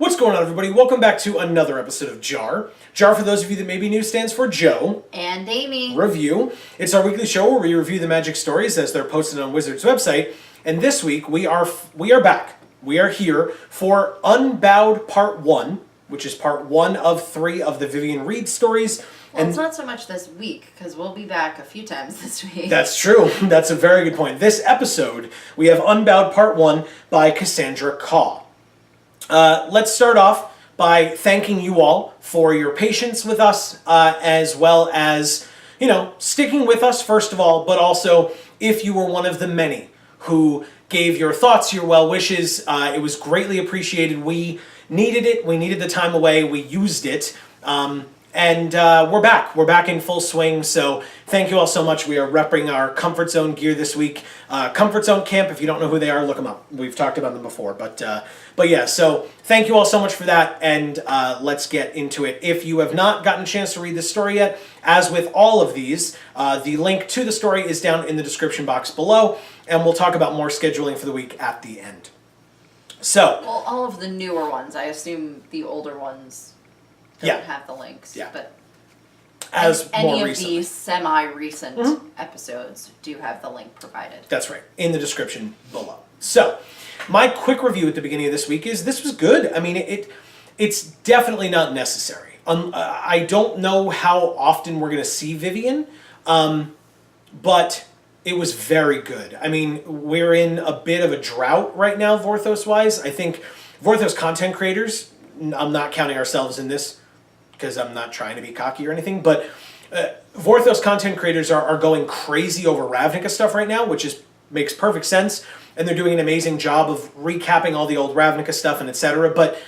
What's going on, everybody? Welcome back to another episode of JaAR. JaAR, for those of you that may be new, stands for Joe and Amy Review. It's our weekly show where we review the magic stories as they're posted on Wizard's website. And this week we are back. We are here for Unbowed Part 1, which is Part 1 of 3 of the Vivien Reid stories. Well, it's not so much this week, because we'll be back a few times this week. That's true. That's a very good point. This episode, we have Unbowed Part 1 by Cassandra Khaw. Let's start off by thanking you all for your patience with us, as well as, sticking with us, first of all, but also if you were one of the many who gave your thoughts, your well wishes. It was greatly appreciated. We needed it. We needed the time away. We used it. And we're back. We're back in full swing, so thank you all so much. We are repping our Comfort Zone gear this week. Comfort Zone Camp, if you don't know who they are, look them up. We've talked about them before, but yeah, so thank you all so much for that, and let's get into it. If you have not gotten a chance to read this story yet, as with all of these, the link to the story is down in the description box below, and we'll talk about more scheduling for the week at the end. So, well, all of the newer ones, I assume the older ones don't have the links. Yeah. But as any more of recently. these semi-recent episodes do have the link provided. That's right, in the description below. So, my quick review at the beginning of this week is this was good. I mean, it's definitely not necessary. I don't know how often we're going to see Vivien, but it was very good. I mean, we're in a bit of a drought right now, Vorthos-wise. I think Vorthos content creators, I'm not counting ourselves in this, because I'm not trying to be cocky or anything, but Vorthos content creators are going crazy over Ravnica stuff right now, which makes perfect sense, and they're doing an amazing job of recapping all the old Ravnica stuff and etc. But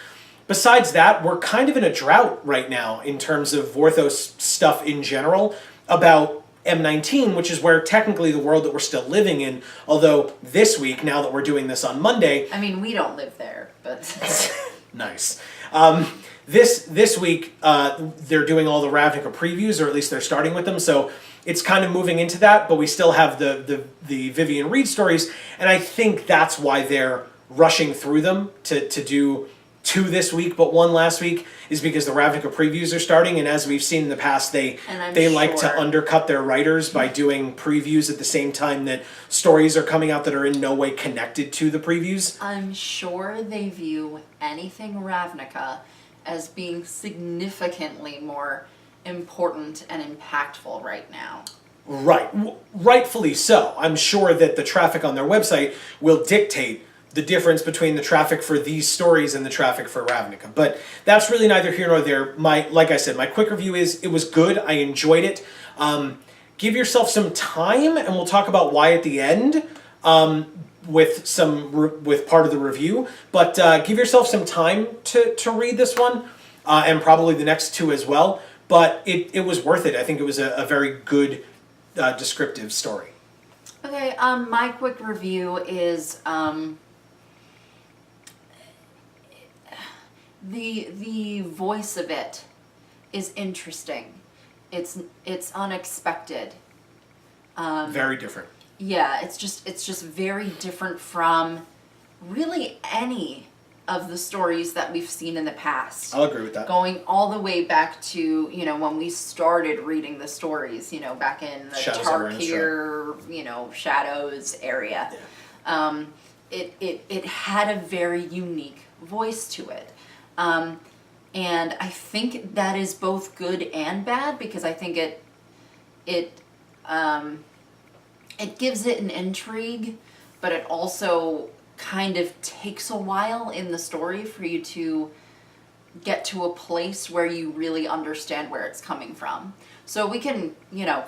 besides that, we're kind of in a drought right now in terms of Vorthos stuff in general about M19, which is where technically the world that we're still living in, although this week, now that we're doing this on Monday... I mean, we don't live there, but... Nice. This week, they're doing all the Ravnica previews, or at least they're starting with them, so it's kind of moving into that, but we still have the Vivien Reid stories, and I think that's why they're rushing through them to do 2 this week, but 1 last week, is because the Ravnica previews are starting, and as we've seen in the past, they like to undercut their writers by doing previews at the same time that stories are coming out that are in no way connected to the previews. I'm sure they view anything Ravnica as being significantly more important and impactful right now. Right. Rightfully so. I'm sure that the traffic on their website will dictate the difference between the traffic for these stories and the traffic for Ravnica. But that's really neither here nor there. Like I said, my quick review is it was good. I enjoyed it. Give yourself some time, and we'll talk about why at the end with part of the review. But give yourself some time to read this one, and probably the next 2 as well. But it was worth it. I think it was a very good descriptive story. Okay, my quick review is the voice of it is interesting. It's unexpected. Very different. Yeah, it's just very different from really any of the stories that we've seen in the past. I'll agree with that. Going all the way back to, when we started reading the stories, back in the Tarkir, Shadows area. Yeah. It had a very unique voice to it. And I think that is both good and bad, because I think it gives it an intrigue, but it also kind of takes a while in the story for you to get to a place where you really understand where it's coming from. So we can,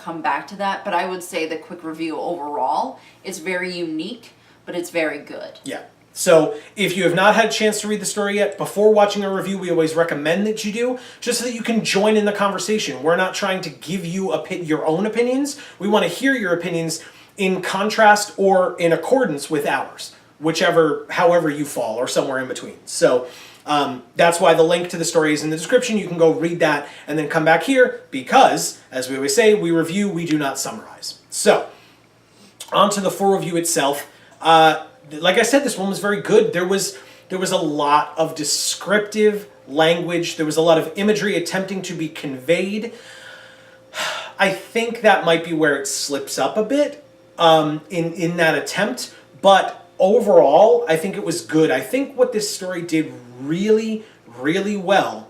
come back to that, but I would say the quick review overall is very unique, but it's very good. Yeah. So if you have not had a chance to read the story yet, before watching our review, we always recommend that you do, just so that you can join in the conversation. We're not trying to give you your own opinions. We want to hear your opinions in contrast or in accordance with ours, however you fall, or somewhere in between. So that's why the link to the story is in the description. You can go read that and then come back here, because, as we always say, we review, we do not summarize. So, on to the full review itself. Like I said, this one was very good. There There was a lot of descriptive language. There was a lot of imagery attempting to be conveyed. I think that might be where it slips up a bit in that attempt. But overall, I think it was good. I think what this story did really, really well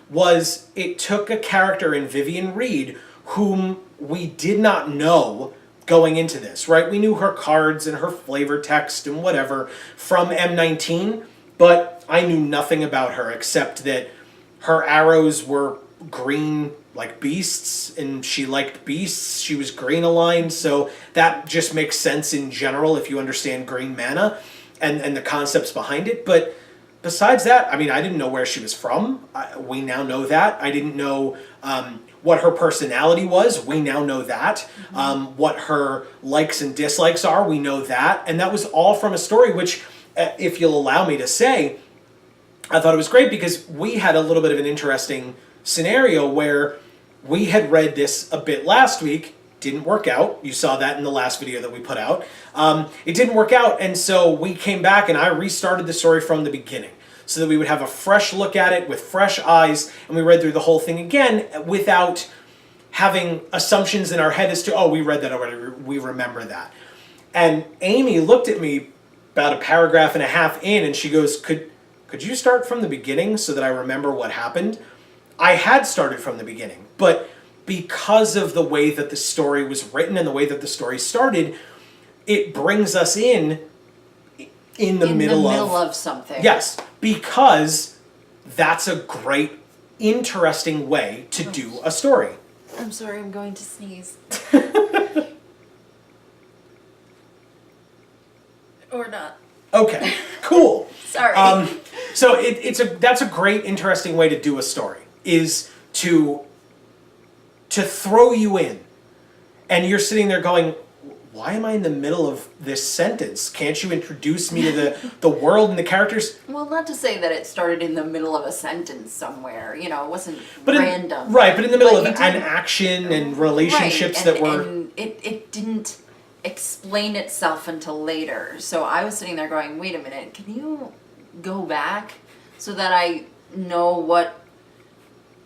was it took a character in Vivien Reid whom we did not know going into this, right? We knew her cards and her flavor text and whatever from M19, but I knew nothing about her except that her arrows were green like beasts, and she liked beasts. She was green aligned, so that just makes sense in general if you understand green mana and the concepts behind it. But besides that, I mean, I didn't know where she was from. We now know that. I didn't know what her personality was. We now know that. What her likes and dislikes are, we know that. And that was all from a story which, if you'll allow me to say, I thought it was great because we had a little bit of an interesting scenario where we had read this a bit last week, didn't work out. You saw that in the last video that we put out. It didn't work out, and so we came back and I restarted the story from the beginning so that we would have a fresh look at it with fresh eyes, and we read through the whole thing again without having assumptions in our head as to, oh, we read that already, we remember that. And Amy looked at me about a paragraph and a half in, and she goes, could you start from the beginning so that I remember what happened? I had started from the beginning, but because of the way that the story was written and the way that the story started, it brings us in the middle of something. Yes, because that's a great, interesting way to do a story. I'm sorry, I'm going to sneeze. Or not. Okay, cool. Sorry. So that's a great, interesting way to do a story, is to throw you in. And you're sitting there going, why am I in the middle of this sentence? Can't you introduce me to the world and the characters? Well, not to say that it started in the middle of a sentence somewhere. You know, it wasn't random. But in the middle of an action and relationships right, that were... And it didn't explain itself until later. So I was sitting there going, wait a minute, can you go back so that I know what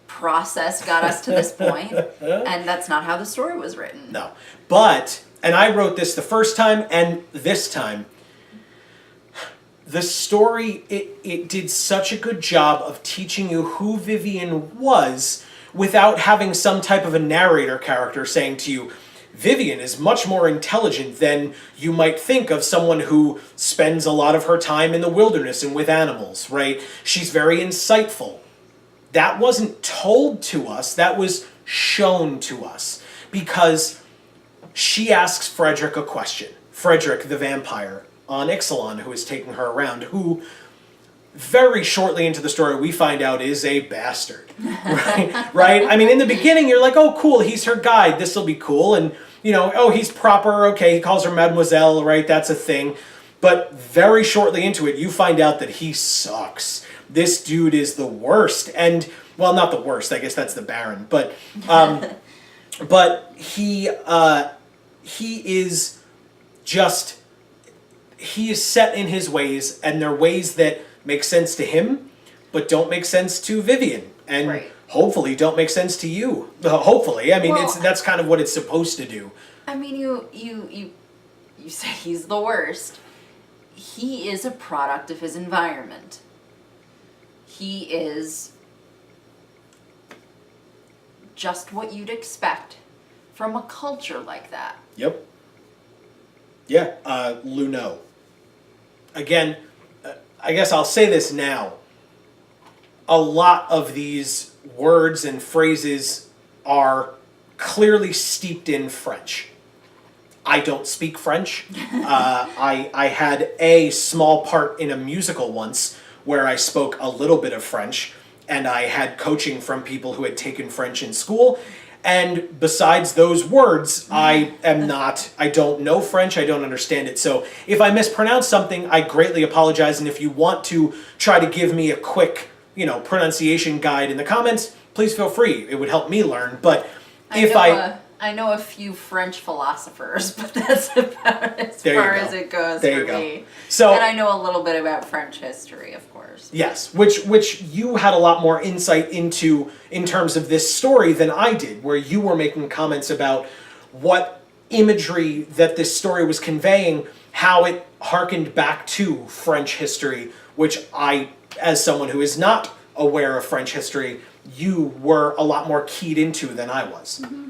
process got us to this point? And that's not how the story was written. No. But, and I wrote this the first time and this time, the story, it did such a good job of teaching you who Vivien was without having some type of a narrator character saying to you, Vivien is much more intelligent than you might think of someone who spends a lot of her time in the wilderness and with animals, right? She's very insightful. That wasn't told to us, that was shown to us. Because she asks Frederick a question. Frederick, the vampire on Ixalan, who is taking her around, who very shortly into the story we find out is a bastard. Right? I mean, in the beginning you're like, oh cool, he's her guide, this'll be cool. And, you know, oh, he's proper, okay, he calls her Mademoiselle, right, that's a thing. But very shortly into it, you find out that he sucks. This dude is the worst. And, well, not the worst, I guess that's the Baron. But he is just, he is set in his ways, and they're ways that make sense to him, but don't make sense to Vivien. And right. Hopefully don't make sense to you. Hopefully. I mean, Well, that's kind of what it's supposed to do. I mean, you say he's the worst. He is a product of his environment. He is just what you'd expect from a culture like that. Yep. Yeah, Luno. Again, I guess I'll say this now. A lot of these words and phrases are clearly steeped in French. I don't speak French. I had a small part in a musical once where I spoke a little bit of French, and I had coaching from people who had taken French in school. And besides those words, I don't know French, I don't understand it. So if I mispronounce something, I greatly apologize. And if you want to try to give me a quick, pronunciation guide in the comments, please feel free. It would help me learn. But I I know a few French philosophers, but that's about as There you far go. as it goes There you for go. me. So, And I know a little bit about French history, of course. yes, which you had a lot more insight into in terms of this story than I did, where you were making comments about what imagery that this story was conveying, how it harkened back to French history, which I, as someone who is not aware of French history, you were a lot more keyed into than I was. Mm-hmm.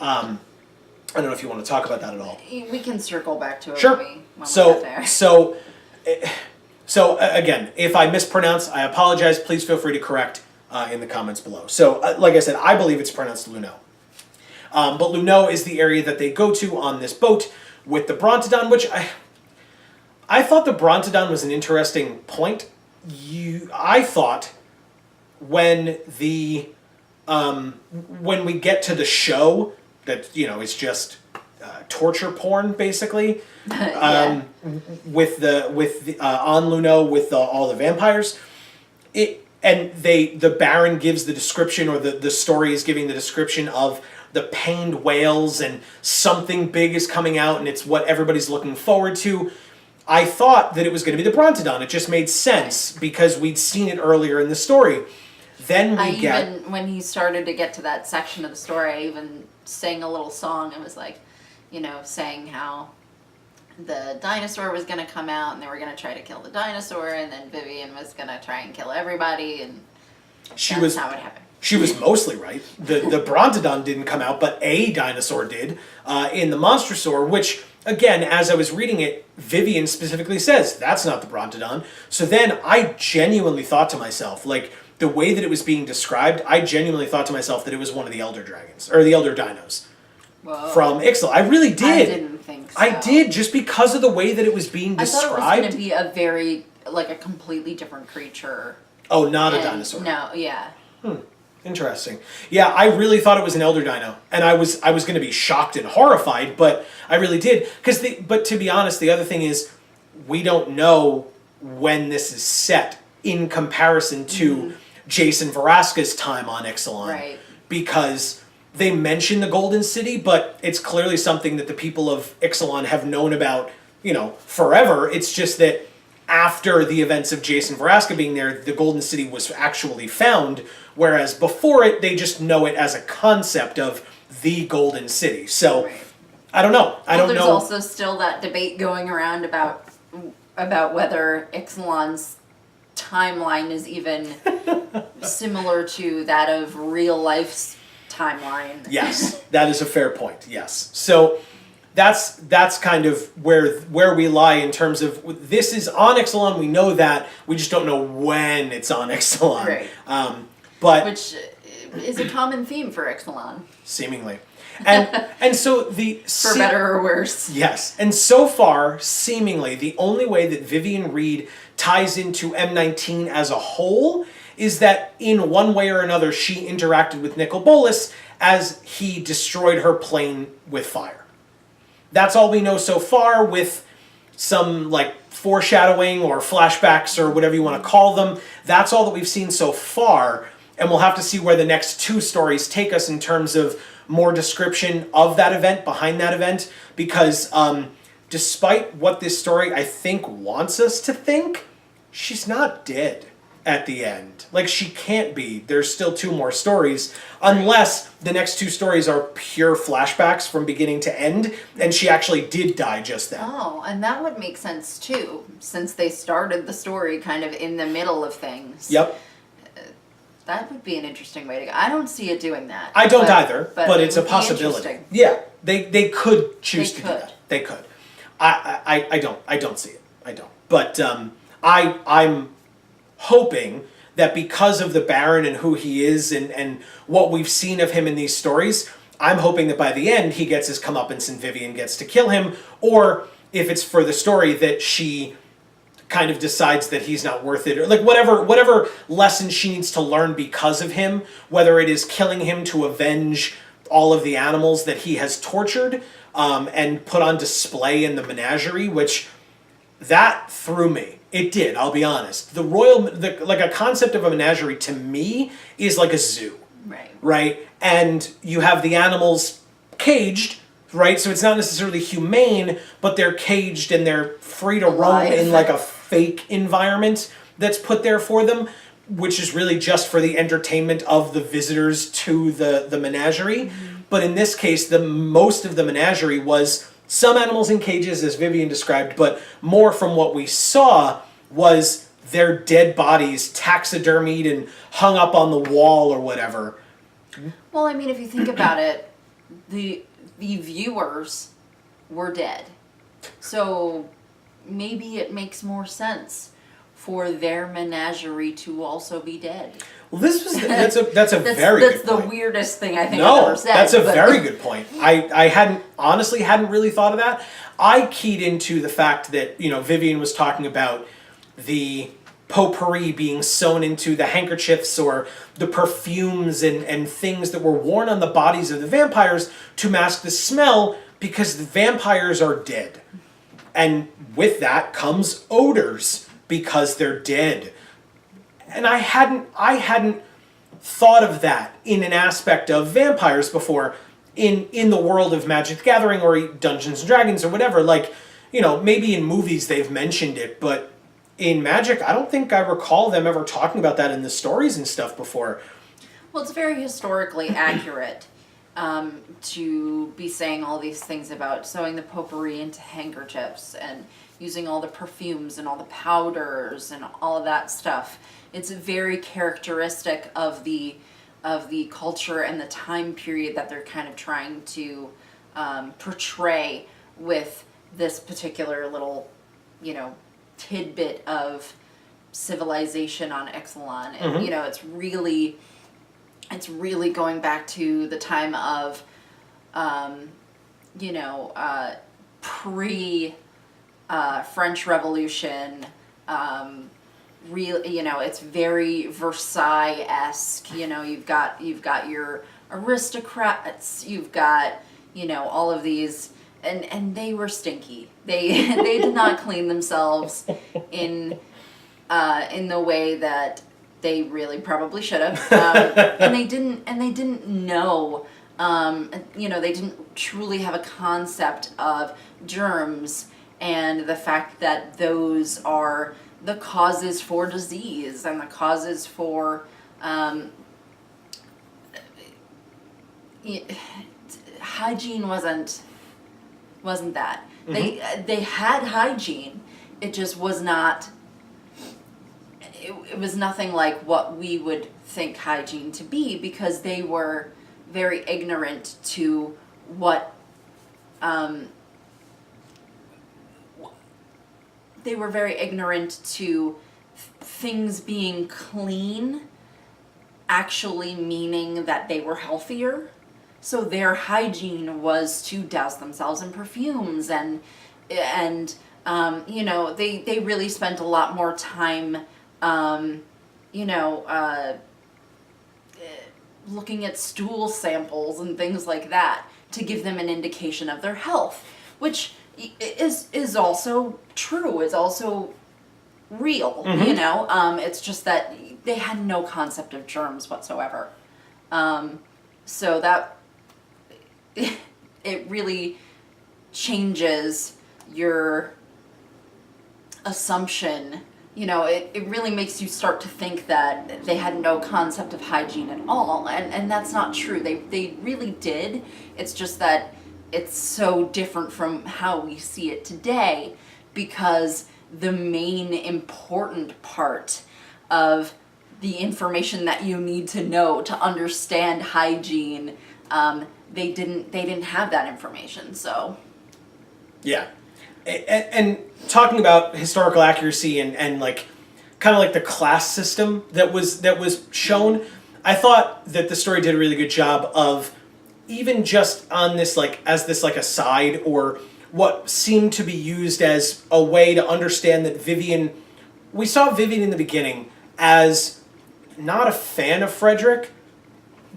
I don't know if you want to talk about that at all. We can circle back to it Sure. when we get there. So again, if I mispronounce, I apologize. Please feel free to correct in the comments below. So, like I said, I believe it's pronounced Luneau. But Luneau is the area that they go to on this boat with the Brontodon, which I thought the Brontodon was an interesting point. I thought when we get to the show that it's just torture porn basically. Yeah. With on Luneau with all the vampires, the Baron gives the description, or the story is giving the description of the pained whales and something big is coming out and it's what everybody's looking forward to. I thought that it was going to be the Brontodon. It just made sense because we'd seen it earlier in the story. Then when he started to get to that section of the story, I even sang a little song. It was like, saying how the dinosaur was going to come out and they were going to try to kill the dinosaur, and then Vivien was going to try and kill everybody, and that's how it happened. She was mostly right. The Brontodon didn't come out, but a dinosaur did in the Monstrosaur, which, again, as I was reading it, Vivien specifically says, that's not the Brontodon. So then I genuinely thought to myself, like, the way that it was being described, I genuinely thought to myself that it was one of the Elder Dragons, or the Elder Dinos. Whoa. From Ixtal. I really did. I didn't think so. I did, just because of the way that it was being described. I thought it was going to be a completely different creature. Oh, not a dinosaur. No, yeah. Interesting. Yeah, I really thought it was an Elder Dino, and I was going to be shocked and horrified, but I really did. But to be honest, the other thing is, we don't know when this is set in comparison to Jason Veraska's time on Ixalan. Right. Because they mention the Golden City, but it's clearly something that the people of Ixalan have known about, forever. It's just that after the events of Jason Veraska being there, the Golden City was actually found, whereas before it, they just know it as a concept of the Golden City. So, right. I don't know. I don't know. There's also still that debate going around about whether Ixalan's timeline is even similar to that of real life's timeline. Yes, that is a fair point. Yes. So that's kind of where we lie in terms of this is on Ixalan. We know that. We just don't know when it's on Ixalan. Right. Which is a common theme for Ixalan. Seemingly. And so for better or worse. Yes. And so far, seemingly, the only way that Vivien Reid ties into M19 as a whole is that in one way or another she interacted with Nicol Bolas as he destroyed her plane with fire. That's all we know so far, with some foreshadowing or flashbacks or whatever you want to call them. That's all that we've seen so far, and we'll have to see where the next two stories take us in terms of more description of that event, behind that event, because despite what this story I think wants us to think, she's not dead at the end. She can't be. There's still two more stories, unless the next two stories are pure flashbacks from beginning to end, and she actually did die just then. Oh, and that would make sense too, since they started the story kind of in the middle of things. Yep. That would be an interesting way to go. I don't see it doing that. I don't either, but it's a would be possibility. interesting. Yeah, they could choose to do that. They could. I don't see it. I don't. But I'm hoping that because of the Baron and who he is and what we've seen of him in these stories, I'm hoping that by the end he gets his comeuppance and Vivien gets to kill him, or if it's for the story that she kind of decides that he's not worth it, or whatever lesson she needs to learn because of him, whether it is killing him to avenge all of the animals that he has tortured and put on display in the menagerie, which that threw me. It did, I'll be honest. A concept of a menagerie to me is like a zoo. Right. Right? And you have the animals caged, right? So it's not necessarily humane, but they're caged and they're free to roam Alive. in like a fake environment that's put there for them, which is really just for the entertainment of the visitors to the menagerie. But in this case, the most of the menagerie was some animals in cages, as Vivien described, but more from what we saw was their dead bodies taxidermied and hung up on the wall or whatever. Well, I mean, if you think about it, the viewers were dead. So maybe it makes more sense for their menagerie to also be dead. Well, that's a very good That's the point. weirdest thing I think I've No, ever said. that's a but- very good point. I hadn't really thought of that. I keyed into the fact that, Vivien was talking about the potpourri being sewn into the handkerchiefs or the perfumes and things that were worn on the bodies of the vampires to mask the smell because the vampires are dead. And with that comes odors because they're dead. And I hadn't thought of that in an aspect of vampires before in the world of Magic the Gathering or Dungeons and Dragons or whatever. Like, maybe in movies they've mentioned it, but in Magic, I don't think I recall them ever talking about that in the stories and stuff before. Well, it's very historically accurate to be saying all these things about sewing the potpourri into handkerchiefs and using all the perfumes and all the powders and all of that stuff. It's very characteristic of the culture and the time period that they're kind of trying to portray with this particular little, tidbit of civilization on Ixalan. And, it's really going back to the time of, pre French Revolution. It's very Versailles-esque. You've got your aristocrats. You've got all of these, and they were stinky. They did not clean themselves in the way that they really probably should have, and they didn't know. They didn't truly have a concept of germs and the fact that those are the causes for disease and the causes for hygiene wasn't that. Mm-hmm. They had hygiene. It just was not. It was nothing like what we would think hygiene to be because they were very ignorant to what. They were very ignorant to things being clean actually meaning that they were healthier. So their hygiene was to douse themselves in perfumes and they really spent a lot more time looking at stool samples and things like that to give them an indication of their health, which is also true, is also real, mm-hmm. It's just that they had no concept of germs whatsoever. So that it really changes your assumption. It really makes you start to think that they had no concept of hygiene at all, and that's not true. They really did. It's just that it's so different from how we see it today because the main important part of the information that you need to know to understand hygiene, they didn't have that information. So yeah. And talking about historical accuracy and like kind of like the class system that was shown, I thought that the story did a really good job of even just on this as this aside or what seemed to be used as a way to understand that we saw Vivien in the beginning as not a fan of Frederick,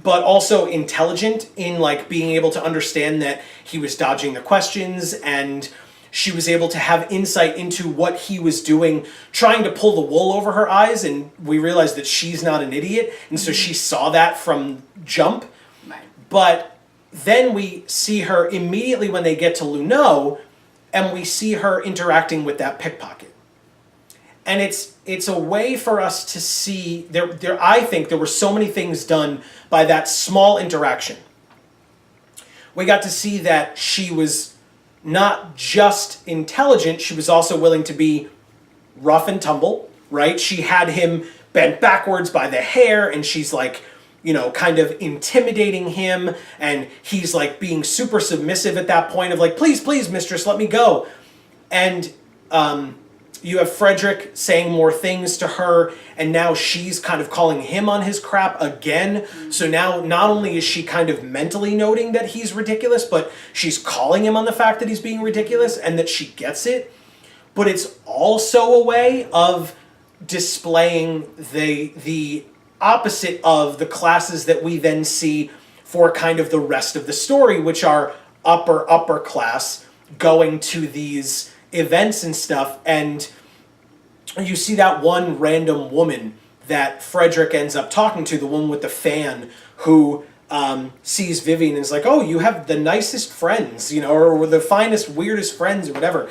but also intelligent in being able to understand that he was dodging the questions and she was able to have insight into what he was doing, trying to pull the wool over her eyes, and we realized that she's not an idiot, and so she saw that from jump. right. But then we see her immediately when they get to Luneau, and we see her interacting with that pickpocket. And it's a way for us to see, I think there were so many things done by that small interaction. We got to see that she was not just intelligent, she was also willing to be rough and tumble, right? She had him bent backwards by the hair, and she's like, kind of intimidating him, and he's like being super submissive at that point of like, please, please, mistress, let me go. And you have Frederick saying more things to her, and now she's kind of calling him on his crap again. So now not only is she kind of mentally noting that he's ridiculous, but she's calling him on the fact that he's being ridiculous and that she gets it. But it's also a way of displaying the opposite of the classes that we then see for kind of the rest of the story, which are upper class going to these events and stuff. And you see that one random woman that Frederick ends up talking to, the one with the fan, who sees Vivien and is like, oh, you have the nicest friends, or the finest, weirdest friends, or whatever.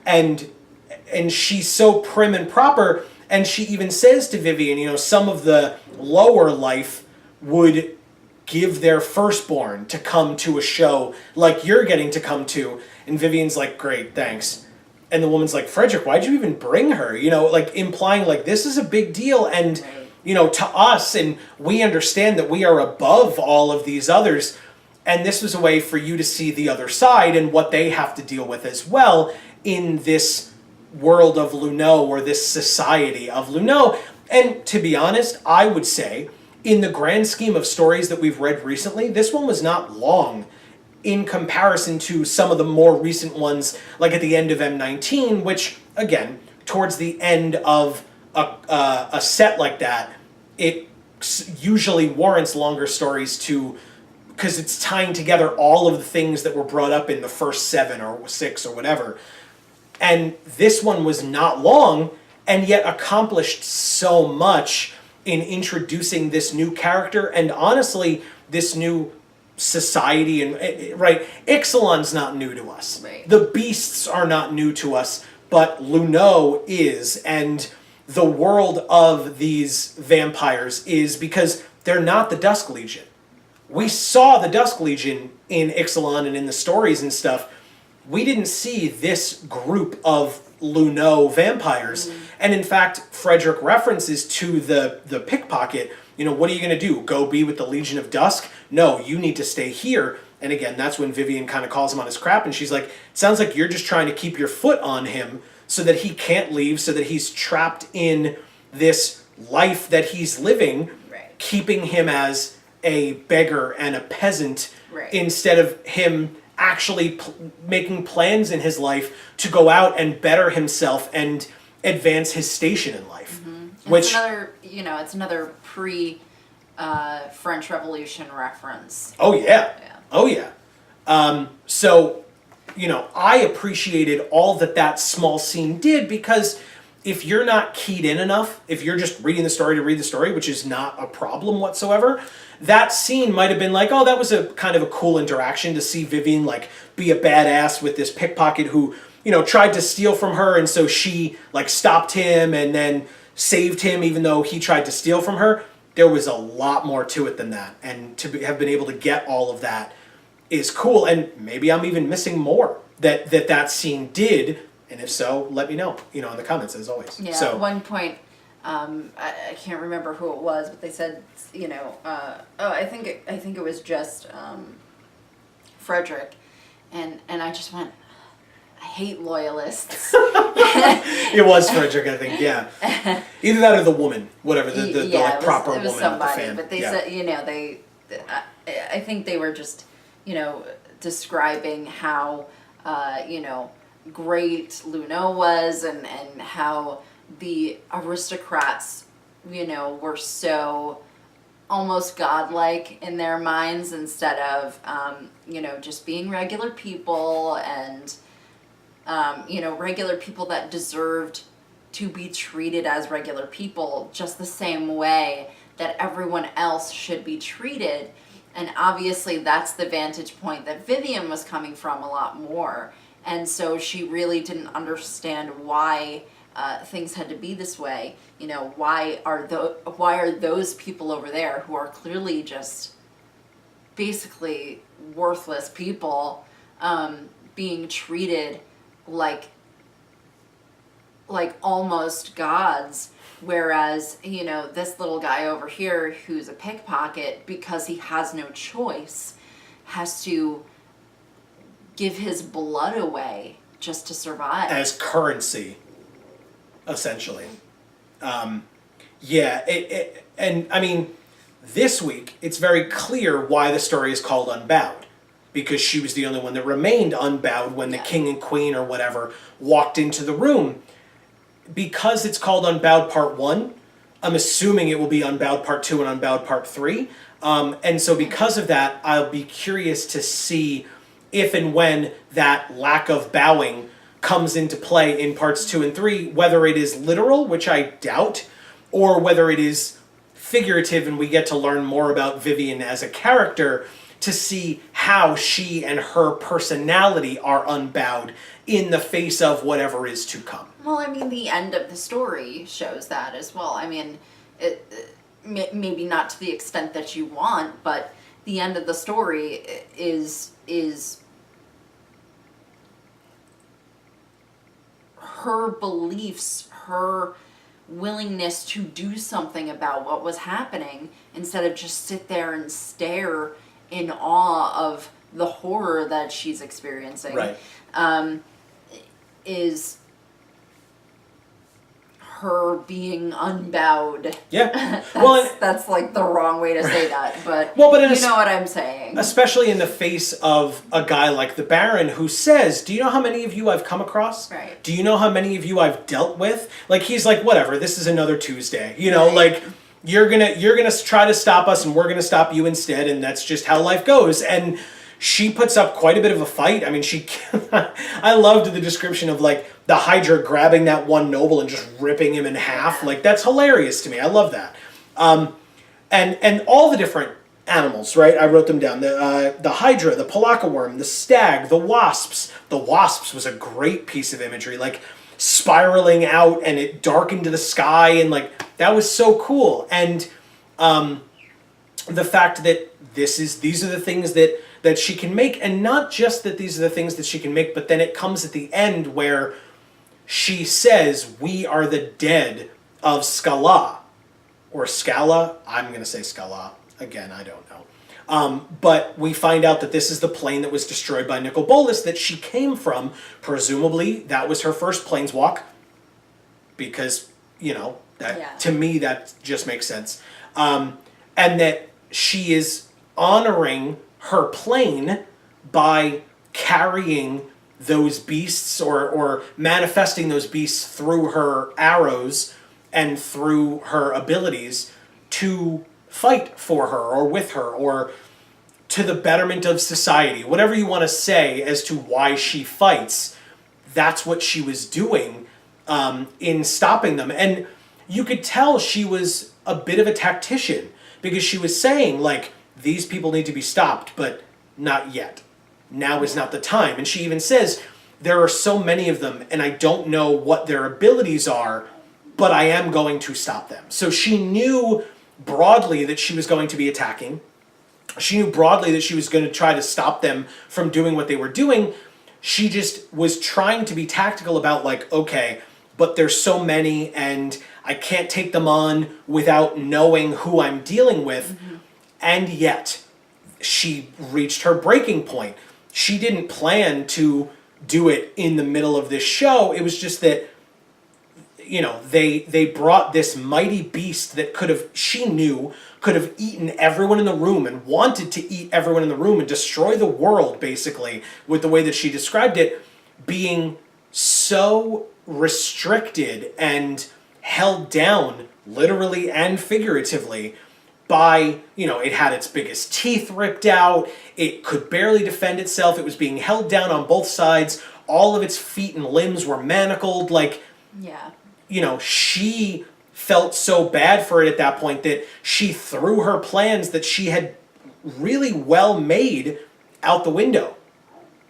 And she's so prim and proper, and she even says to Vivien, some of the lower life would give their firstborn to come to a show like you're getting to come to. And Vivien's like, great, thanks. And the woman's like, Frederick, why'd you even bring her? Like implying like this is a big deal. And, to us, and we understand that we are above all of these others. And this was a way for you to see the other side and what they have to deal with as well in this world of Luneau, or this society of Luneau. And to be honest, I would say, in the grand scheme of stories that we've read recently, this one was not long in comparison to some of the more recent ones, like at the end of M19, which, again, towards the end of a set like that, it usually warrants longer stories because it's tying together all of the things that were brought up in the first 7 or 6 or whatever. And this one was not long, and yet accomplished so much in introducing this new character, and honestly, this new society. And right, Ixalan's not new to us. Right. The beasts are not new to us, but Luneau is, and the world of these vampires is, because they're not the Dusk Legion. We saw the Dusk Legion in Ixalan and in the stories and stuff. We didn't see this group of Luneau vampires. And in fact, Frederick references to the pickpocket, what are you going to do? Go be with the Legion of Dusk? No, you need to stay here. And again, that's when Vivien kind of calls him on his crap, and she's like, sounds like you're just trying to keep your foot on him so that he can't leave, so that he's trapped in this life that he's living, right, keeping him as a beggar and a peasant, right, instead of him actually making plans in his life to go out and better himself and advance his station in life. Mm-hmm. Which, it's another pre French Revolution reference. Oh yeah. Oh yeah. So, I appreciated all that small scene did, because if you're not keyed in enough, if you're just reading the story to read the story, which is not a problem whatsoever, that scene might have been like, oh, that was a kind of a cool interaction to see Vivien like be a badass with this pickpocket who, tried to steal from her, and so she like stopped him and then saved him even though he tried to steal from her. There was a lot more to it than that, and have been able to get all of that is cool. And maybe I'm even missing more that scene did, and if so, let me know, in the comments as always. Yeah, so, at one point, I can't remember who it was, but they said, I think it was just Frederick, and I just went, I hate loyalists. It was Frederick, I think, yeah. Either that or the woman, whatever, the proper woman. It was somebody, the fan. but they said, I think they were just, describing how, great Luneau was, and how the aristocrats, were so almost godlike in their minds, instead of, just being regular people, and, regular people that deserved to be treated as regular people, just the same way that everyone else should be treated. And obviously that's the vantage point that Vivien was coming from a lot more. And so she really didn't understand why things had to be this way. You know, why are those people over there who are clearly just basically worthless people being treated like almost gods, whereas, you know, this little guy over here who's a pickpocket, because he has no choice, has to give his blood away just to survive. As currency, essentially. And I mean, this week, it's very clear why the story is called Unbowed. Because she was the only one that remained unbowed when the king and queen or whatever walked into the room. Because it's called Unbowed Part 1, I'm assuming it will be Unbowed Part 2 and Unbowed Part 3. And so because of that, I'll be curious to see if and when that lack of bowing comes into play in Parts 2 and 3, whether it is literal, which I doubt, or whether it is figurative and we get to learn more about Vivien as a character to see how she and her personality are unbowed in the face of whatever is to come. Well, I mean, the end of the story shows that as well. I mean, maybe not to the extent that you want, but the end of the story is her beliefs, her willingness to do something about what was happening instead of just sit there and stare in awe of the horror that she's experiencing. Right. Is her being unbowed. Yeah. That's like the wrong way to say that, but, you know what I'm saying. Especially in the face of a guy like the Baron who says, do you know how many of you I've come across? Right. Do you know how many of you I've dealt with? Like, he's like, whatever, this is another Tuesday. You know, like, you're gonna try to stop us and we're gonna stop you instead, and that's just how life goes. And she puts up quite a bit of a fight. I mean, I loved the description of, like, the Hydra grabbing that one noble and just ripping him in half. Like, that's hilarious to me. I love that. And all the different animals, right? I wrote them down. The Hydra, the Palaka worm, the stag, the wasps. The wasps was a great piece of imagery, like spiraling out and it darkened the sky, and like that was so cool. And the fact that these are the things that she can make, and not just that these are the things that she can make, but then it comes at the end where she says, we are the dead of Scala. Or Scala. I'm going to say Scala. Again, I don't know. But we find out that this is the plane that was destroyed by Nicol Bolas that she came from. Presumably, that was her first planeswalk. Because, you know, to me, that just makes sense. And that she is honoring her plane by carrying those beasts or manifesting those beasts through her arrows and through her abilities to fight for her or with her or to the betterment of society. Whatever you want to say as to why she fights, that's what she was doing in stopping them. And you could tell she was a bit of a tactician because she was saying, like, these people need to be stopped, but not yet. Now is not the time. And she even says, there are so many of them, and I don't know what their abilities are, but I am going to stop them. So she knew broadly that she was going to be attacking. She knew broadly that she was going to try to stop them from doing what they were doing. She just was trying to be tactical about, like, okay, but there's so many, and I can't take them on without knowing who I'm dealing with. Mm-hmm. And yet, she reached her breaking point. She didn't plan to do it in the middle of this show. It was just that, you know, they brought this mighty beast that she knew could have eaten everyone in the room and wanted to eat everyone in the room and destroy the world, basically, with the way that she described it, being so restricted and held down, literally and figuratively, by, you know, it had its biggest teeth ripped out, it could barely defend itself, it was being held down on both sides, all of its feet and limbs were manacled, like, yeah, you know, she felt so bad for it at that point that she threw her plans that she had really well made out the window.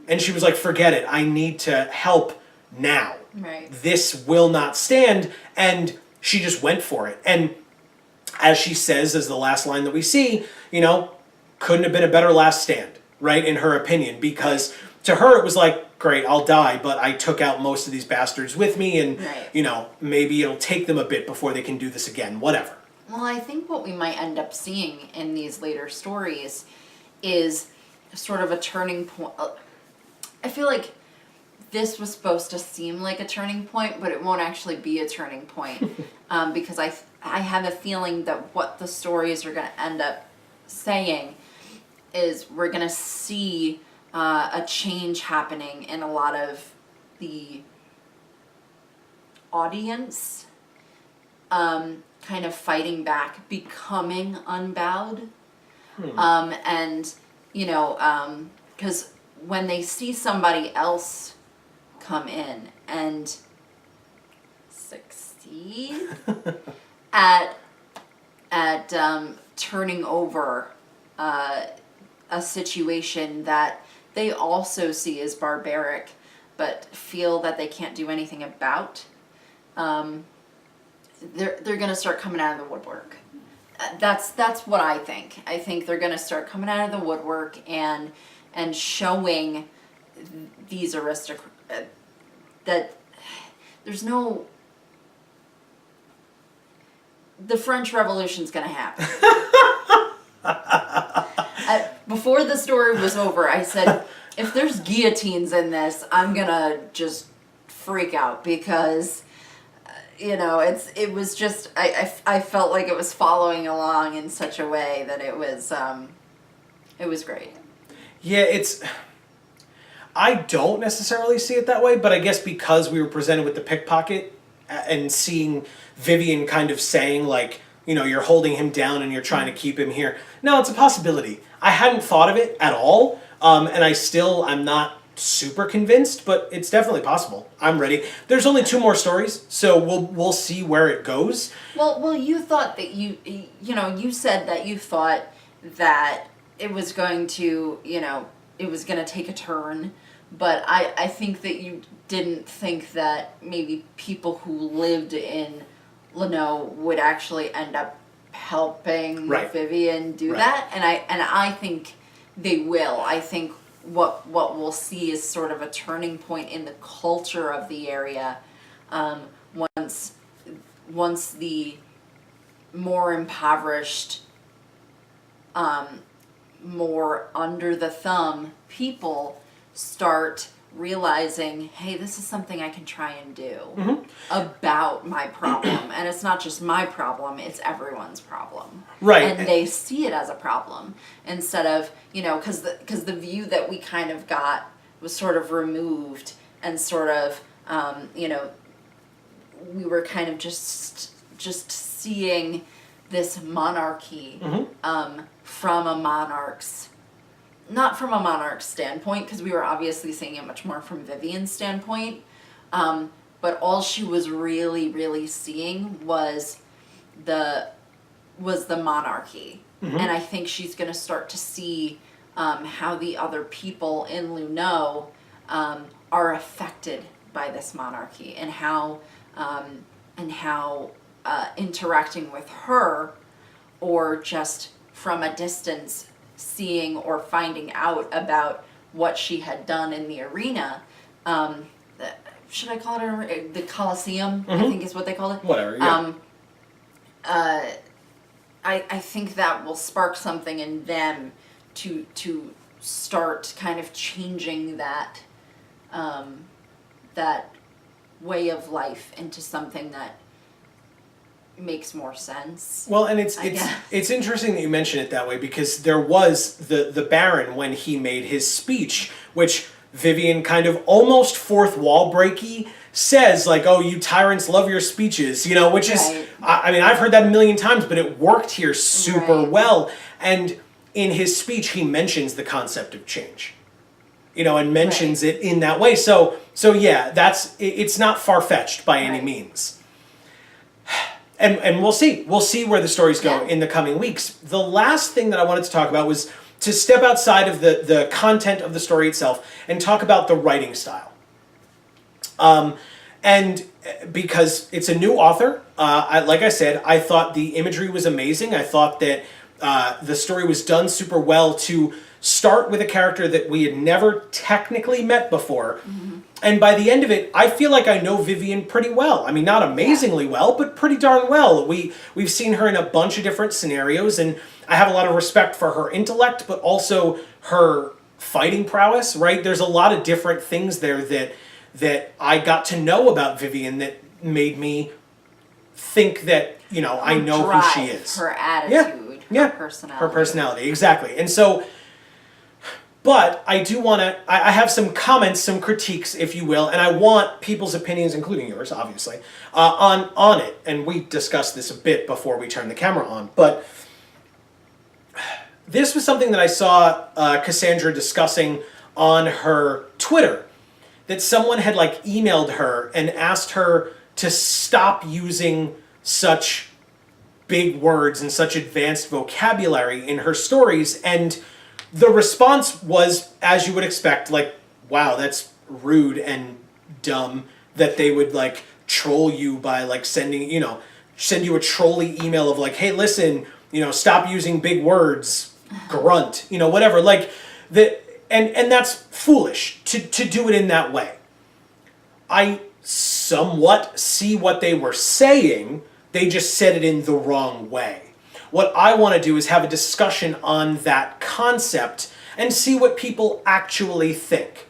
And she was like, forget it, I need to help now. Right. This will not stand. And she just went for it. And as she says, as the last line that we see, you know, couldn't have been a better last stand, right, in her opinion, because to her it was like, great, I'll die, but I took out most of these bastards with me, and, you know, maybe it'll take them a bit before they can do this again, whatever. Well, I think what we might end up seeing in these later stories is sort of a turning point. I feel like this was supposed to seem like a turning point, but it won't actually be a turning point, because I have a feeling that what the stories are going to end up saying is we're going to see a change happening in a lot of the audience, kind of fighting back, becoming unbowed. And, you know, because when they see somebody else come in and succeed at turning over a situation that they also see as barbaric, but feel that they can't do anything about, they're going to start coming out of the woodwork. That's what I think. I think they're going to start coming out of the woodwork and showing these aristocrats that there's no. The French Revolution's going to happen. Before the story was over, I said, if there's guillotines in this, I'm going to just freak out, because, you know, it was just, I felt like it was following along in such a way that it was great. Yeah, I don't necessarily see it that way, but I guess because we were presented with the pickpocket and seeing Vivien kind of saying, like, you know, you're holding him down and you're trying to keep him here. No, it's a possibility. I hadn't thought of it at all, and I'm not super convinced, but it's definitely possible. I'm ready. There's only 2 more stories, so we'll see where it goes. Well, you thought that you said that you thought that it was going to, you know, it was going to take a turn, but I think that you didn't think that maybe people who lived in Leno would actually end up helping Vivien do that, and I think they will. I think what we'll see is sort of a turning point in the culture of the area, once the more impoverished, more under the thumb people start realizing, hey, this is something I can try and do about my problem. And it's not just my problem, it's everyone's problem. Right. And they see it as a problem instead of, you know, because the view that we kind of got was sort of removed and sort of, you know, we were kind of just seeing this monarchy from a monarch's, not from a monarch's standpoint, because we were obviously seeing it much more from Vivien's standpoint, but all she was really, really seeing was the monarchy. And I think she's going to start to see how the other people in Luneau are affected by this monarchy, and how interacting with her, or just from a distance seeing or finding out about what she had done in the arena, should I call it the Colosseum? I think is what they call it. Whatever, yeah. I think that will spark something in them to start kind of changing that that way of life into something that makes more sense. Well, and it's interesting that you mention it that way, because there was the Baron when he made his speech, which Vivien kind of almost fourth wall breaky says, like, oh, you tyrants love your speeches, you know, which is, I mean, I've heard that a million times, but it worked here super well. And in his speech, he mentions the concept of change, you know, and mentions it in that way. So yeah, it's not far-fetched by any means. And we'll see. We'll see where the stories go in the coming weeks. The last thing that I wanted to talk about was to step outside of the content of the story itself and talk about the writing style. And because it's a new author, like I said, I thought the imagery was amazing. I thought that the story was done super well to start with a character that we had never technically met before. Mm-hmm. And by the end of it, I feel like I know Vivien pretty well. I mean, not amazingly well, but pretty darn well. We've seen her in a bunch of different scenarios, and I have a lot of respect for her intellect, but also her fighting prowess, right? There's a lot of different things there that I got to know about Vivien that made me think that, you know, I know drive, who she is. Her attitude, her personality. Her personality, exactly. And so, but I do want to, I have some comments, some critiques, if you will, and I want people's opinions, including yours, obviously, on it. And we discussed this a bit before we turned the camera on, but this was something that I saw Cassandra discussing on her Twitter, that someone had like emailed her and asked her to stop using such big words and such advanced vocabulary in her stories. And the response was, as you would expect, like, wow, that's rude and dumb that they would like troll you by like send you a trolly email of like, hey, listen, stop using big words, grunt, whatever. Like that, and that's foolish to do it in that way. I somewhat see what they were saying, they just said it in the wrong way. What I want to do is have a discussion on that concept and see what people actually think.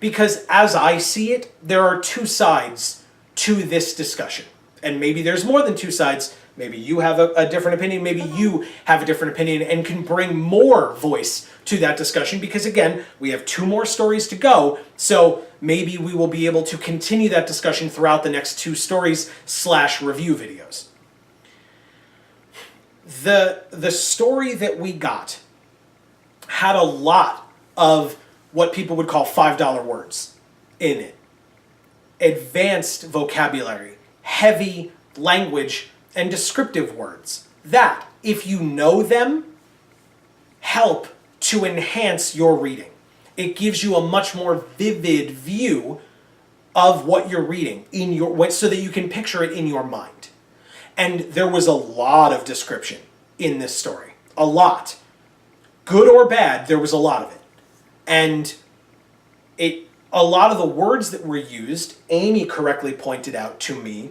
Because as I see it, there are two sides to this discussion. And maybe there's more than two sides. Maybe you have a different opinion. Maybe you have a different opinion and can bring more voice to that discussion. Because again, we have 2 more stories to go. So maybe we will be able to continue that discussion throughout the next 2 stories / review videos. The story that we got had a lot of what people would call $5 words in it. Advanced vocabulary, heavy language, and descriptive words that, if you know them, help to enhance your reading. It gives you a much more vivid view of what you're reading so that you can picture it in your mind. And there was a lot of description in this story. A lot. Good or bad, there was a lot of it. And a lot of the words that were used, Amy correctly pointed out to me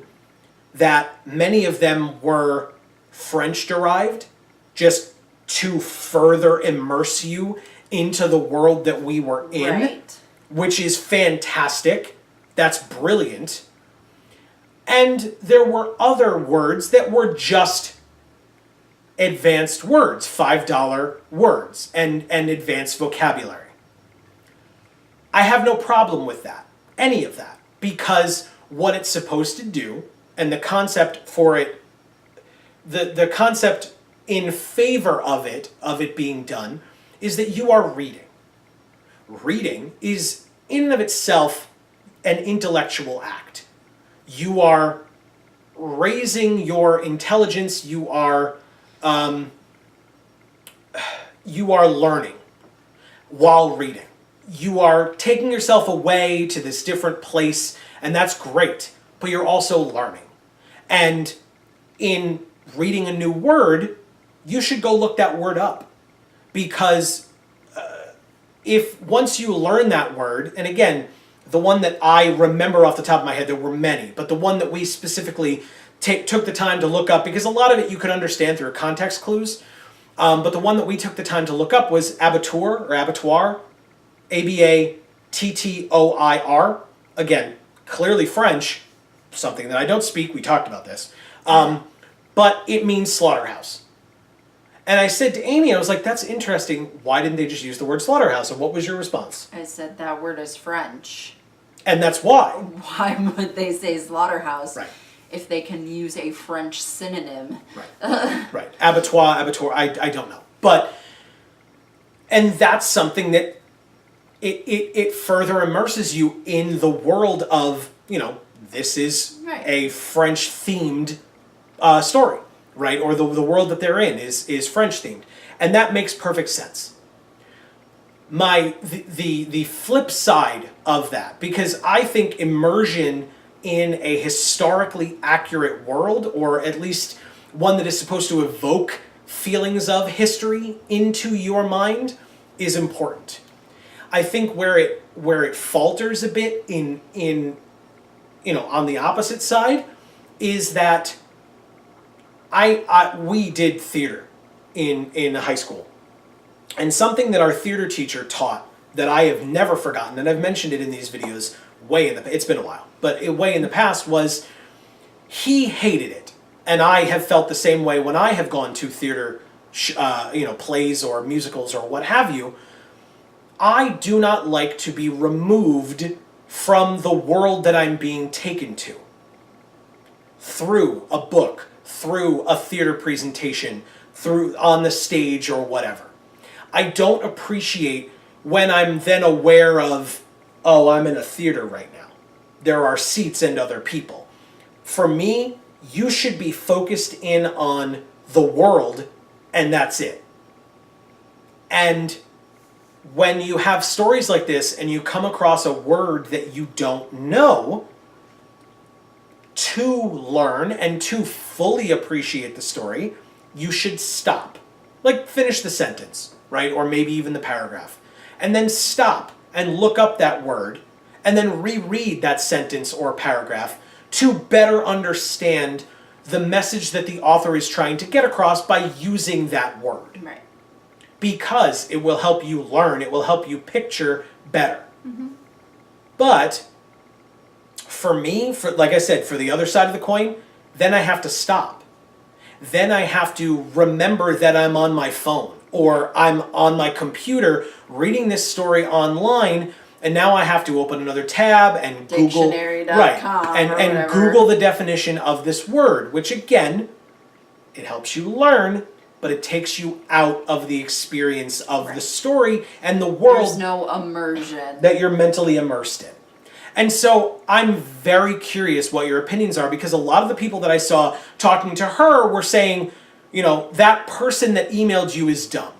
that many of them were French-derived, just to further immerse you into the world that we were in, right. Which is fantastic. That's brilliant. And there were other words that were just advanced words, $5 words, and advanced vocabulary. I have no problem with that, any of that, because what it's supposed to do, and the concept for it, the concept in favor of it being done, is that you are reading. Reading is, in and of itself, an intellectual act. You are raising your intelligence, you are learning while reading. You are taking yourself away to this different place, and that's great, but you're also learning. And in reading a new word, you should go look that word up. Because if once you learn that word, and again, the one that I remember off the top of my head, there were many, but the one that we specifically took the time to look up, because a lot of it you could understand through context clues, but the one that we took the time to look up was abattoir, or abattoir, A-B-A-T-T-O-I-R. Again, clearly French, something that I don't speak, we talked about this, but it means slaughterhouse. And I said to Amy, I was like, that's interesting, why didn't they just use the word slaughterhouse? And what was your response? I said that word is French. And that's why. Why would they say slaughterhouse? Right. If they can use a French synonym. Right. Right. Abattoir, I don't know. But, and that's something that it further immerses you in the world of, this is a French-themed story, right? Or the world that they're in is French-themed. And that makes perfect sense. the flip side of that, because I think immersion in a historically accurate world, or at least one that is supposed to evoke feelings of history into your mind, is important. I think where it falters a bit in on the opposite side is that we did theater in high school. And something that our theater teacher taught that I have never forgotten, and I've mentioned it in these videos it's been a while, but way in the past, was he hated it. And I have felt the same way when I have gone to theater, plays or musicals or what have you. I do not like to be removed from the world that I'm being taken to. Through a book, through a theater presentation, through on the stage or whatever. I don't appreciate when I'm then aware of, oh, I'm in a theater right now. There are seats and other people. For me, you should be focused in on the world, and that's it. And when you have stories like this and you come across a word that you don't know, to learn and to fully appreciate the story, you should stop. Like, finish the sentence, right? Or maybe even the paragraph. And then stop and look up that word, and then reread that sentence or paragraph to better understand the message that the author is trying to get across by using that word. Right. Because it will help you learn, it will help you picture better. Mm-hmm. But for me, like I said, for the other side of the coin, then I have to stop. Then I have to remember that I'm on my phone or I'm on my computer reading this story online, and now I have to open another tab and Google and Google the definition of this word, which again, it helps you learn, but it takes you out of the experience of the story and the world. There's no immersion that you're mentally immersed in. And so I'm very curious what your opinions are, because a lot of the people that I saw talking to her were saying, that person that emailed you is dumb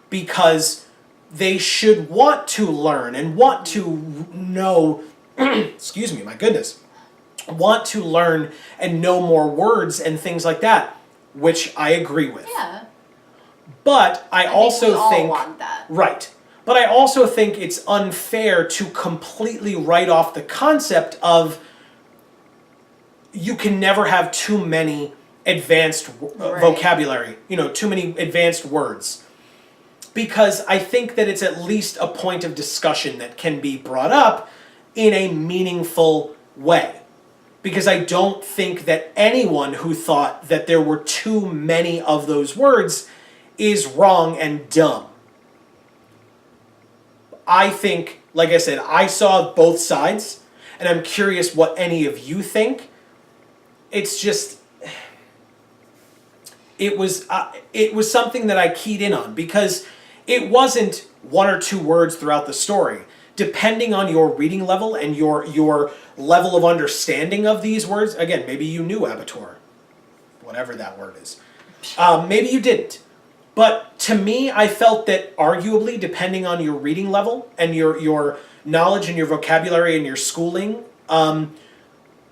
because they should want to learn and want to know, excuse me, my goodness, want to learn and know more words and things like that, which I agree with. Yeah. But I also think we all want that. Right. But I also think it's unfair to completely write off the concept of you can never have too many advanced vocabulary, too many advanced words. Because I think that it's at least a point of discussion that can be brought up in a meaningful way. Because I don't think that anyone who thought that there were too many of those words is wrong and dumb. I think, like I said, I saw both sides, and I'm curious what any of you think. It's just, it was something that I keyed in on, because it wasn't one or two words throughout the story. Depending on your reading level and your level of understanding of these words, again, maybe you knew abattoir, whatever that word is. Maybe you didn't. But to me, I felt that arguably, depending on your reading level and your knowledge and your vocabulary and your schooling,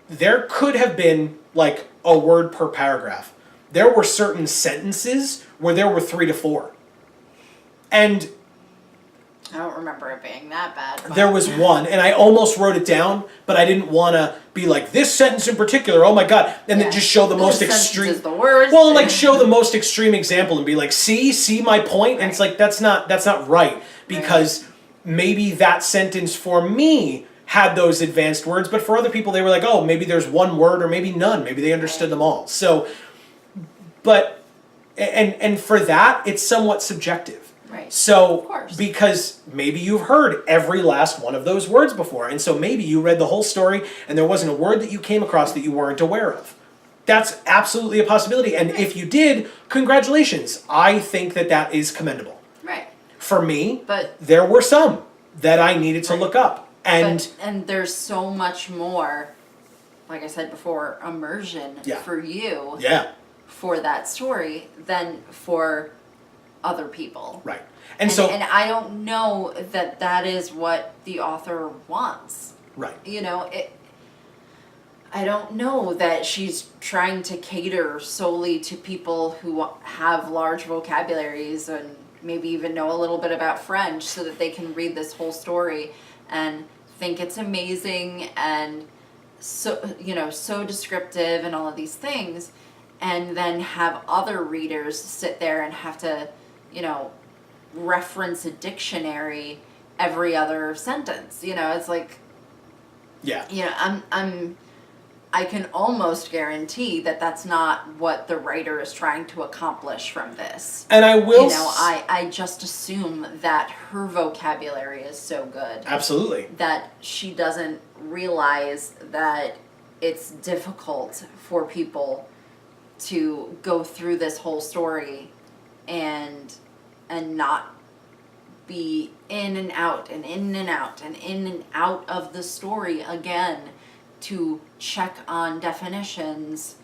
there could have been like a word per paragraph. There were certain sentences where there were 3 to 4. And I don't remember it being that bad. But there was one, and I almost wrote it down, but I didn't want to be like, this sentence in particular, oh my god, and then just show the most extreme. Is the worst. Well, like show the most extreme example and be like, see my point, and it's like that's not right, because maybe that sentence for me had those advanced words, but for other people they were like, oh, maybe there's one word or maybe none, maybe they understood them all. So, but and for that, it's somewhat subjective. Right. So, because maybe you've heard every last one of those words before, and so maybe you read the whole story and there wasn't a word that you came across that you weren't aware of. That's absolutely a possibility, and if you did, congratulations. I think that is commendable. Right. For me, there were some that I needed to look up. And there's so much more, like I said before, immersion for you for that story than for other people. Right. And I don't know that that is what the author wants. Right. You know, I don't know that she's trying to cater solely to people who have large vocabularies and maybe even know a little bit about French so that they can read this whole story and think it's amazing and so, you know, so descriptive and all of these things, and then have other readers sit there and have to, you know, reference a dictionary every other sentence. You know, it's like, Yeah. you know, I can almost guarantee that that's not what the writer is trying to accomplish from this. And I will... You know, I just assume that her vocabulary is so good. Absolutely. That she doesn't realize that it's difficult for people to go through this whole story and not be in and out and in and out and in and out of the story again to check on definitions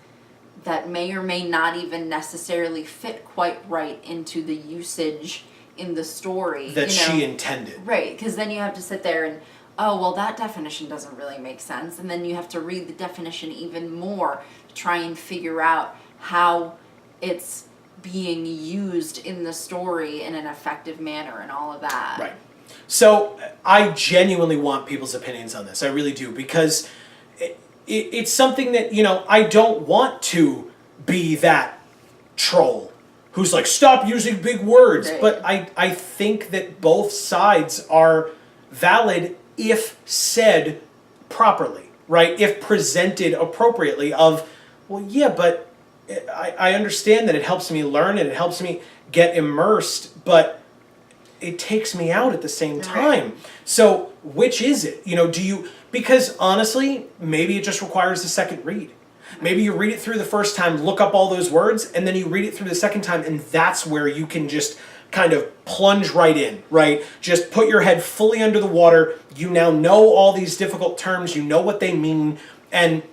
that may or may not even necessarily fit quite right into the usage in the story. That you know? she intended. Right, because then you have to sit there and, oh, well, that definition doesn't really make sense. And then you have to read the definition even more to try and figure out how it's being used in the story in an effective manner and all of that. Right. So I genuinely want people's opinions on this. I really do, because it's something that, you know, I don't want to be that troll who's like, stop using big words. Right. But I think that both sides are valid if said properly, right? If presented appropriately of, well, yeah, but I understand that it helps me learn and it helps me get immersed, but it takes me out at the same time. Right. So which is it? You know, because honestly, maybe it just requires a second read. Maybe you read it through the first time, look up all those words, and then you read it through the second time, and that's where you can just kind of plunge right in, right? Just put your head fully under the water. You now know all these difficult terms, you know what they mean, and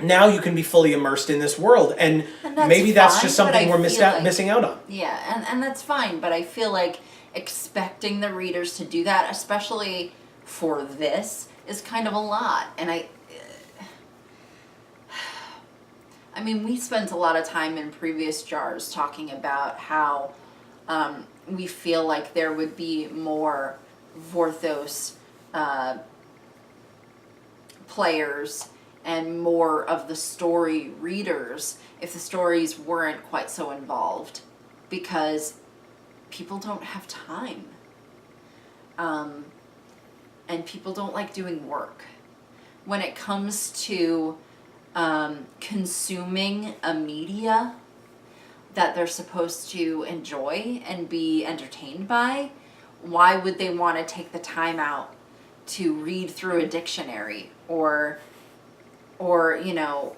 now you can be fully immersed in this world. And maybe that's just something we're missing out on. Yeah, and that's fine, but I feel like expecting the readers to do that, especially for this, is kind of a lot. And I mean, we spent a lot of time in previous JaARs talking about how we feel like there would be more Vorthos players and more of the story readers if the stories weren't quite so involved, because people don't have time. And people don't like doing work. When it comes to consuming a media that they're supposed to enjoy and be entertained by, why would they want to take the time out to read through a dictionary or you know,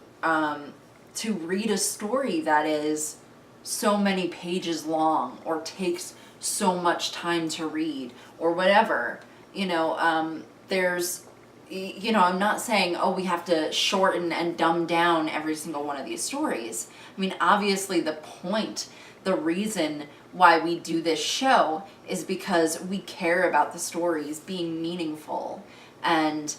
to read a story that is so many pages long or takes so much time to read or whatever? You know, there's, you know, I'm not saying, oh, we have to shorten and dumb down every single one of these stories. I mean, obviously the point, the reason why we do this show is because we care about the stories being meaningful and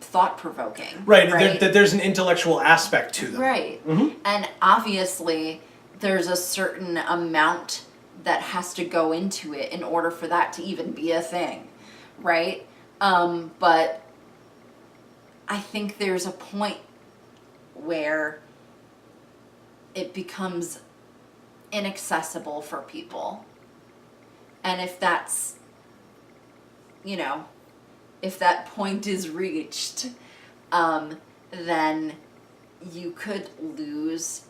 thought-provoking. Right, that there's an intellectual aspect to them. Right. Mm-hmm. And obviously there's a certain amount that has to go into it in order for that to even be a thing, right? But I think there's a point where it becomes inaccessible for people. And if that's, you know, if that point is reached, then you could lose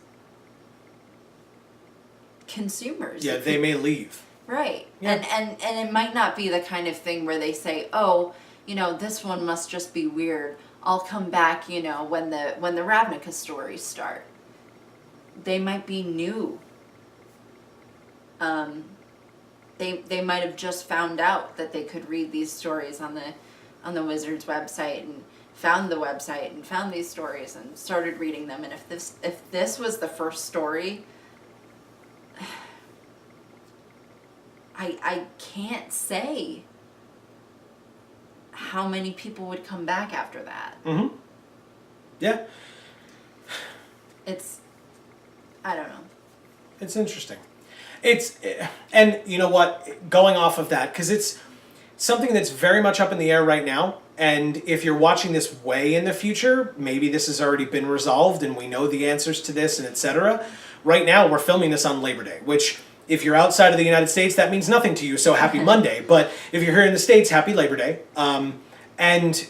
consumers. Yeah, they may leave. Right. Yeah. And it might not be the kind of thing where they say, oh, you know, this one must just be weird. I'll come back, you know, when the Ravnica stories start. They might be new. They might have just found out that they could read these stories on the Wizards website and found the website and found these stories and started reading them. And if this was the first story, I can't say how many people would come back after that. Mm-hmm. Yeah. I don't know. It's interesting. And you know what, going off of that, because it's something that's very much up in the air right now, and if you're watching this way in the future, maybe this has already been resolved and we know the answers to this and etc. Right now, we're filming this on Labor Day, which if you're outside of the United States, that means nothing to you, so happy Monday. But if you're here in the States, happy Labor Day. And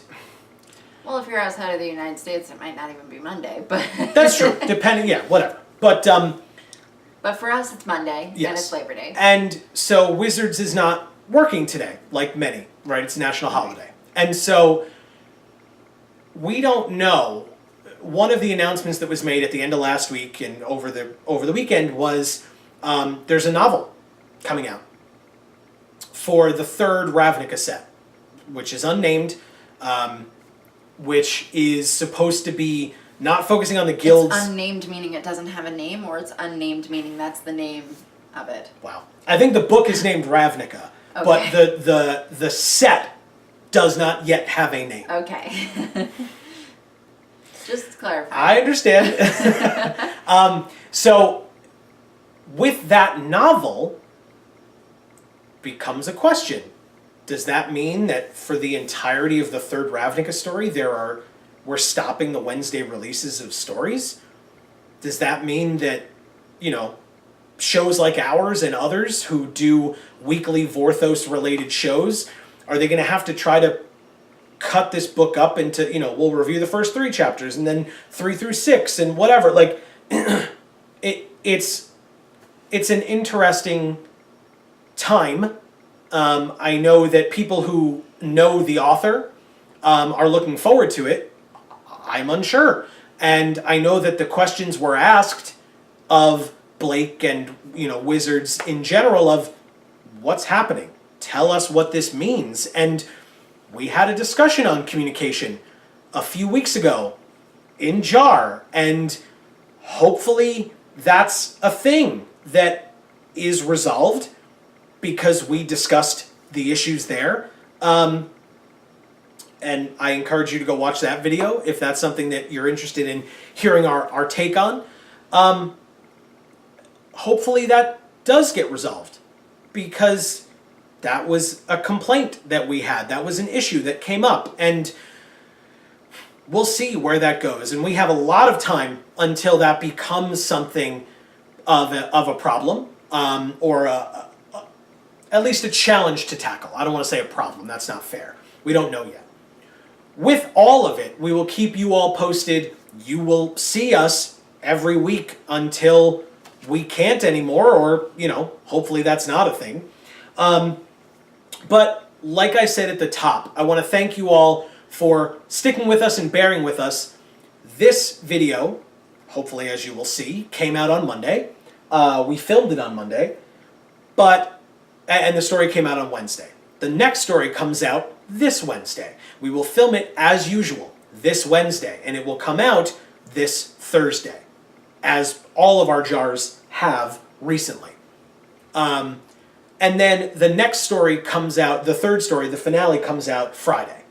well, if you're outside of the United States, it might not even be Monday, but that's true, depending, yeah, whatever. But for us, it's Monday, yes. and it's Labor Day. And so Wizards is not working today, like many, right? It's a national holiday. And so we don't know. One of the announcements that was made at the end of last week and over the weekend was there's a novel coming out for the third Ravnica set, which is unnamed, which is supposed to be not focusing on the guilds. It's unnamed meaning it doesn't have a name, or it's unnamed meaning that's the name of it? Wow. I think the book is named Ravnica, but the set does not yet have a name. Okay. Just to clarify. I understand. So with that novel becomes a question. Does that mean that for the entirety of the third Ravnica story we're stopping the Wednesday releases of stories? Does that mean that, shows like ours and others who do weekly Vorthos related shows, are they going to have to try to cut this book up into, we'll review the first 3 chapters and then 3 through 6 and whatever. Like, it's an interesting time. I know that people who know the author are looking forward to it. I'm unsure. And I know that the questions were asked of Blake and, Wizards in general of what's happening. Tell us what this means. And we had a discussion on communication a few weeks ago in JaAR, and hopefully that's a thing that is resolved because we discussed the issues there. And I encourage you to go watch that video if that's something that you're interested in hearing our take on. Hopefully that does get resolved, because that was a complaint that we had. That was an issue that came up, and we'll see where that goes. And we have a lot of time until that becomes something of a problem, or at least a challenge to tackle. I don't want to say a problem. That's not fair. We don't know yet. With all of it, we will keep you all posted. You will see us every week until we can't anymore, or, hopefully that's not a thing. But like I said at the top, I want to thank you all for sticking with us and bearing with us. This video, hopefully as you will see, came out on Monday. We filmed it on Monday, and the story came out on Wednesday. The next story comes out this Wednesday. We will film it as usual this Wednesday, and it will come out this Thursday, as all of our JaARs have recently. And then the next story comes out, the third story, the finale comes out Friday.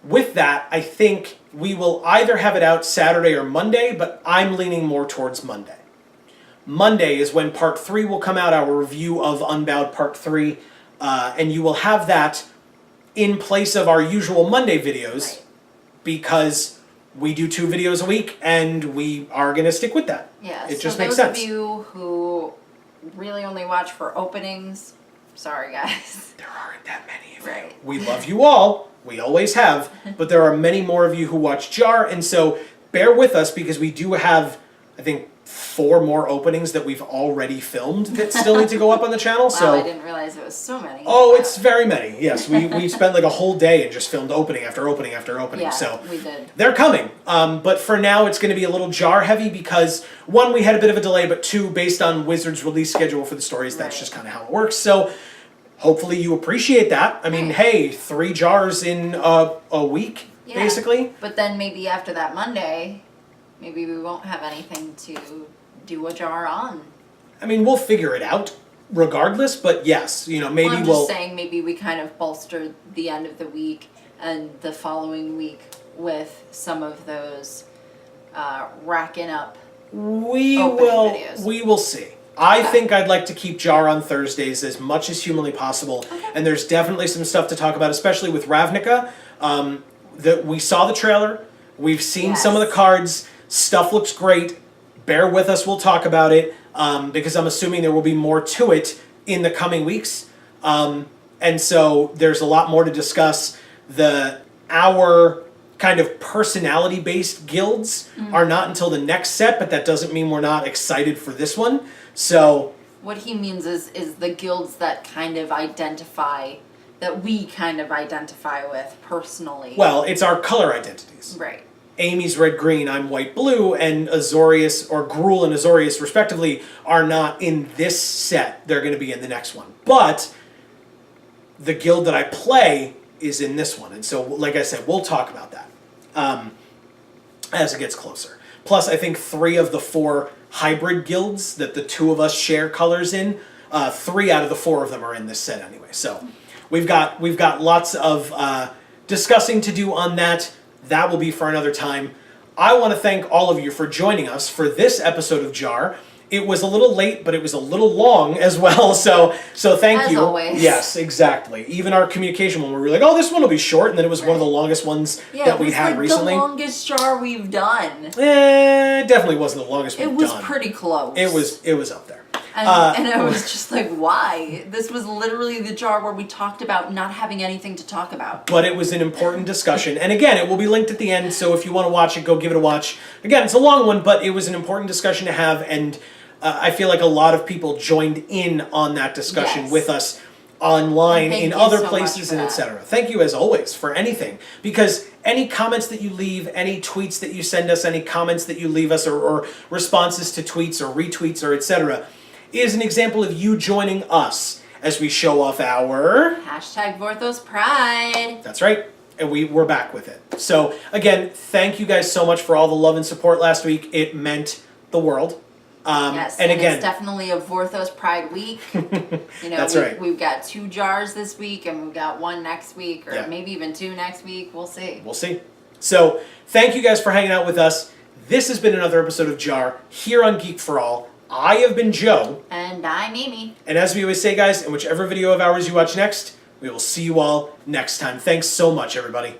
With that, I think we will either have it out Saturday or Monday, but I'm leaning more towards Monday. Monday is when Part 3 will come out, our review of Unbowed Part 3, and you will have that in place of our usual Monday videos, because we do 2 videos a week, and we are going to stick with that. Yeah, it just makes sense. Those of you who really only watch for openings, sorry guys. There aren't that many of you. Right. We love you all. We always have. But there are many more of you who watch JaAR, and so bear with us, because we do have, I think, 4 more openings that we've already filmed that still need to go up on the channel. Wow, so I didn't realize it was so many. Oh, it's very many. Yes, we spent like a whole day and just filmed opening after opening after opening. Yeah, so we did. They're coming. But for now, it's going to be a little JaAR heavy because 1, we had a bit of a delay, but 2, based on Wizards' release schedule for the stories, that's just kind of how it works. So hopefully you appreciate that. I mean, hey, 3 JaARs in a week, basically. But then maybe after that Monday, maybe we won't have anything to do a JaAR on. I mean, we'll figure it out. regardless, but yes, you know, maybe I'm we'll... just saying maybe we kind of bolster the end of the week and the following week with some of those racking up We opening will. videos. We will see. I Okay. think I'd like to keep JaAR on Thursdays as much as humanly possible, and there's definitely some stuff to talk about, especially with Ravnica. We saw the trailer. We've seen some of the Yes. cards. Stuff looks great. Bear with us. We'll talk about it because I'm assuming there will be more to it in the coming weeks, and so there's a lot more to discuss. Our kind of personality-based guilds are not until the next set, but that doesn't mean we're not excited for this one. So What he means is the guilds that kind of identify, that we kind of identify with personally. well, it's our color identities. Right. Amy's red-green, I'm white-blue, and Azorius, or Gruul and Azorius, respectively, are not in this set. They're going to be in the next one. But the guild that I play is in this one. And so, like I said, we'll talk about that as it gets closer. Plus, I think 3 of the 4 hybrid guilds that the 2 of us share colors in, 3 out of the 4 of them are in this set anyway. So we've got lots of discussing to do on that. That will be for another time. I want to thank all of you for joining us for this episode of JaAR. It was a little late, but it was a little long as well. So thank As you. always. Yes, exactly. Even our communication one, where we were like, "Oh, this one will be short," and then it was one of the longest ones that we had recently. It was like the longest JaAR we've done. It definitely wasn't the longest we've It was done. pretty close. It was up there. And I was just like, why? This was literally the JaAR where we talked about not having anything to talk about. But it was an important discussion. And again, it will be linked at the end, so if you want to watch it, go give it a watch. Again, it's a long one, but it was an important discussion to have, and I feel like a lot of people joined in on that discussion Yes. with us online, Thank in you other so much places, for and that. etc. Thank you as always for anything, because any comments that you leave, any tweets that you send us, any comments that you leave us, or responses to tweets or retweets or etc., is an example of you joining us as we show off our... Hashtag Vorthos Pride. That's right. And we're back with it. So, again, thank you guys so much for all the love and support last week. It meant the world. Yes, and again, it's definitely a Vorthos Pride week. You know, That's right. We've got 2 JaARs this week, and we've got 1 next week, or Yeah. maybe even 2 next week. We'll see. we'll see. So, thank you guys for hanging out with us. This has been another episode of JaAR here on Geek for All. I have been Joe. And I'm Amy. And as we always say, guys, in whichever video of ours you watch next, we will see you all next time. Thanks so much, everybody.